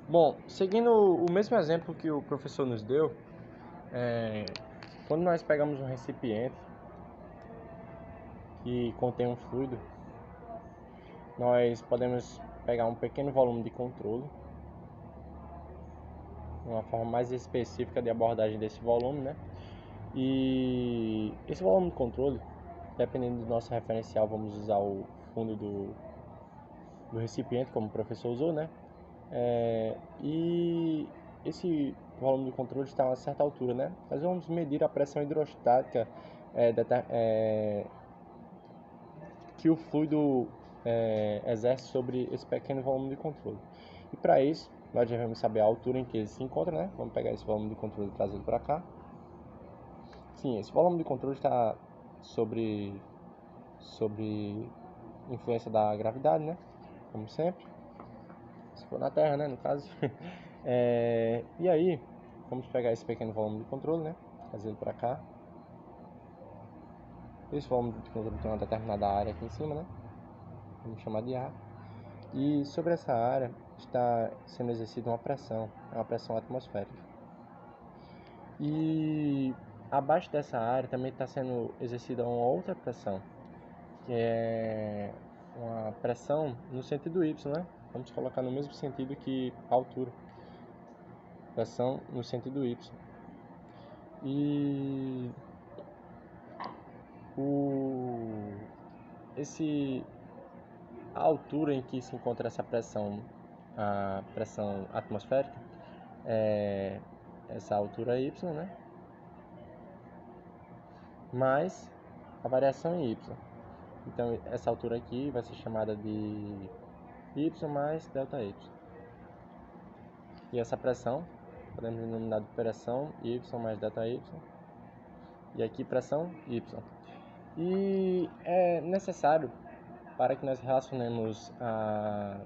Bom, seguindo o mesmo exemplo que o professor nos deu, quando nós pegamos um recipiente que contém um fluido, nós podemos pegar um pequeno volume de controle, uma forma mais específica de abordagem desse volume, né? E esse volume de controle, dependendo do nosso referencial, vamos usar o fundo do recipiente, como o professor usou, né? E esse volume de controle está a uma certa altura, né? Nós vamos medir a pressão hidrostática que o fluido exerce sobre esse pequeno volume de controle. E para isso, nós devemos saber a altura em que ele se encontra, né? Vamos pegar esse volume de controle e trazê-lo para cá. Sim, esse volume de controle está sobre influência da gravidade, né? Como sempre. Se for na Terra, né? No caso. E aí, vamos pegar esse pequeno volume de controle, né? Trazê-lo para cá. Esse volume de controle tem uma determinada área aqui em cima, né? Vamos chamar de A. E sobre essa área está sendo exercida uma pressão, é uma pressão atmosférica. E abaixo dessa área também está sendo exercida uma outra pressão, que é uma pressão no sentido Y, né? Vamos colocar no mesmo sentido que a altura. Pressão no sentido Y. E a altura em que se encontra essa pressão, a pressão atmosférica, é essa altura Y, né? Mais a variação em Y. Então, essa altura aqui vai ser chamada de Y mais ΔY. E essa pressão, podemos denominar de pressão Y mais ΔY. E aqui pressão Y. E é necessário, para que nós relacionemos a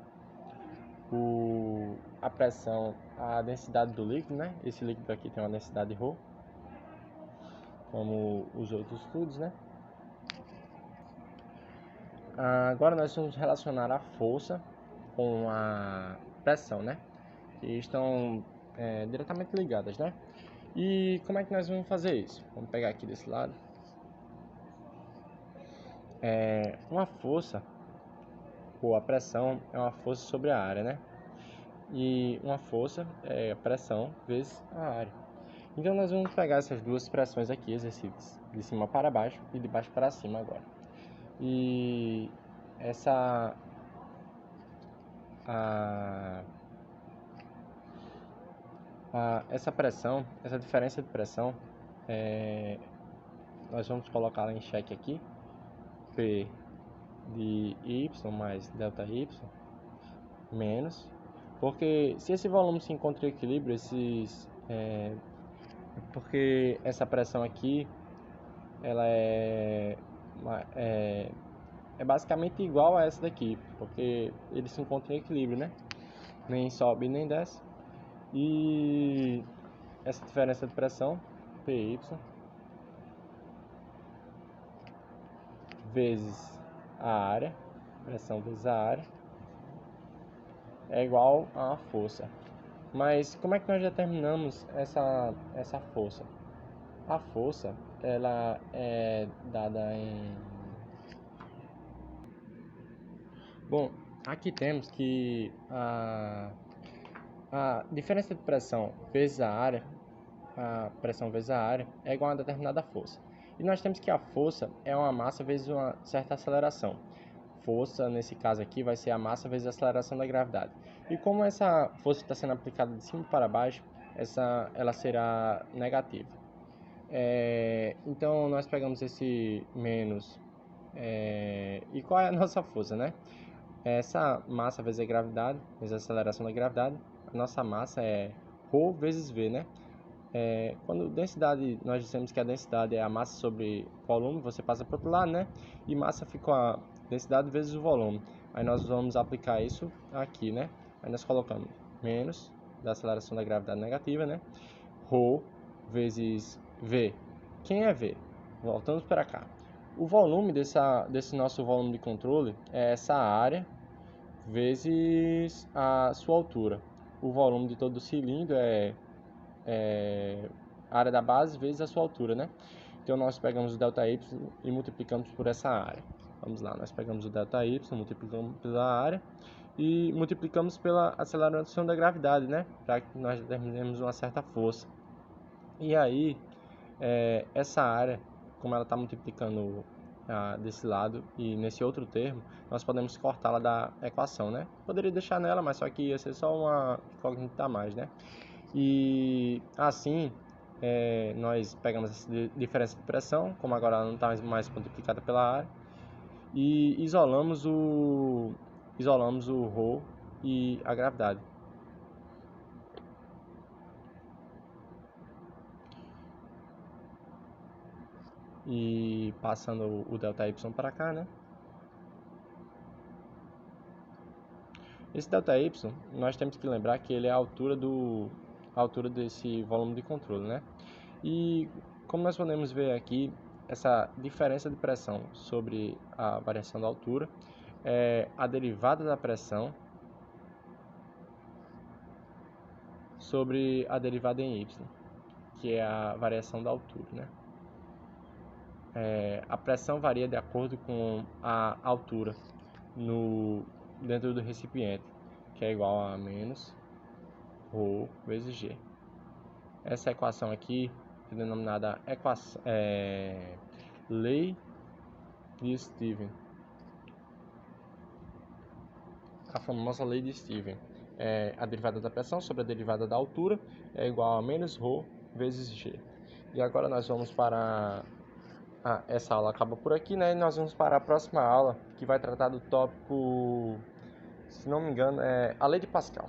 pressão à densidade do líquido, né? Esse líquido aqui tem uma densidade ρ, como os outros fluidos, né? Agora nós vamos relacionar a força com a pressão, né? Que estão diretamente ligadas, né? E como é que nós vamos fazer isso? Vamos pegar aqui desse lado. Uma força, ou a pressão, é uma força sobre a área, né? E uma força é a pressão vezes a área. Então nós vamos pegar essas duas pressões aqui exercidas de cima para baixo e de baixo para cima agora. E essa pressão, essa diferença de pressão, nós vamos colocá-la em xeque aqui. P de Y mais ΔY menos, porque se esse volume se encontra em equilíbrio, porque essa pressão aqui ela é basicamente igual a essa daqui, porque eles se encontram em equilíbrio, né? Nem sobe nem desce. E essa diferença de pressão, PY vezes a área, pressão vezes a área, é igual a força. Mas como é que nós determinamos essa força? A força, ela é dada em... Bom, aqui temos que a diferença de pressão vezes a área, a pressão vezes a área, é igual a uma determinada força. E nós temos que a força é uma massa vezes uma certa aceleração. Força, nesse caso aqui, vai ser a massa vezes a aceleração da gravidade. E como essa força está sendo aplicada de cima para baixo, ela será negativa. Então, nós pegamos esse menos. E qual é a nossa força, né? Essa massa vezes a gravidade, vezes a aceleração da gravidade. A nossa massa é ρ vezes V, né? Quando densidade, nós dissemos que a densidade é a massa sobre volume, você passa para o outro lado, né? E massa ficou a densidade vezes o volume. Aí nós vamos aplicar isso aqui, né? Aí nós colocamos menos da aceleração da gravidade negativa, né? Ρ vezes V. Quem é V? Voltamos para cá. O volume desse nosso volume de controle é essa área vezes a sua altura. o volume de todo o cilindro é a área da base vezes a sua altura, né? Então nós pegamos o ΔY e multiplicamos por essa área. Vamos lá, nós pegamos o ΔY, multiplicamos pela área e multiplicamos pela aceleração da gravidade, né? Para que nós determinemos uma certa força. E aí, essa área, como ela está multiplicando desse lado e nesse outro termo, nós podemos cortá-la da equação, né? Poderia deixar nela, mas só que ia ser só uma incógnita a mais, né? E assim, nós pegamos essa diferença de pressão, como agora ela não está mais multiplicada pela área, e isolamos o ρ e a gravidade. E passando o ΔY para cá, né? Esse ΔY, nós temos que lembrar que ele é a altura desse volume de controle, né? E como nós podemos ver aqui, essa diferença de pressão sobre a variação da altura é a derivada da pressão sobre a derivada em y, que é a variação da altura, né? A pressão varia de acordo com a altura dentro do recipiente, que é igual a menos ρ vezes g. Essa equação aqui é denominada lei de Stephen. A famosa lei de Stephen. A derivada da pressão sobre a derivada da altura é igual a menos ρ vezes g. E agora nós vamos para... essa aula acaba por aqui, né? E nós vamos para a próxima aula, que vai tratar do tópico, se não me engano, a lei de Pascal.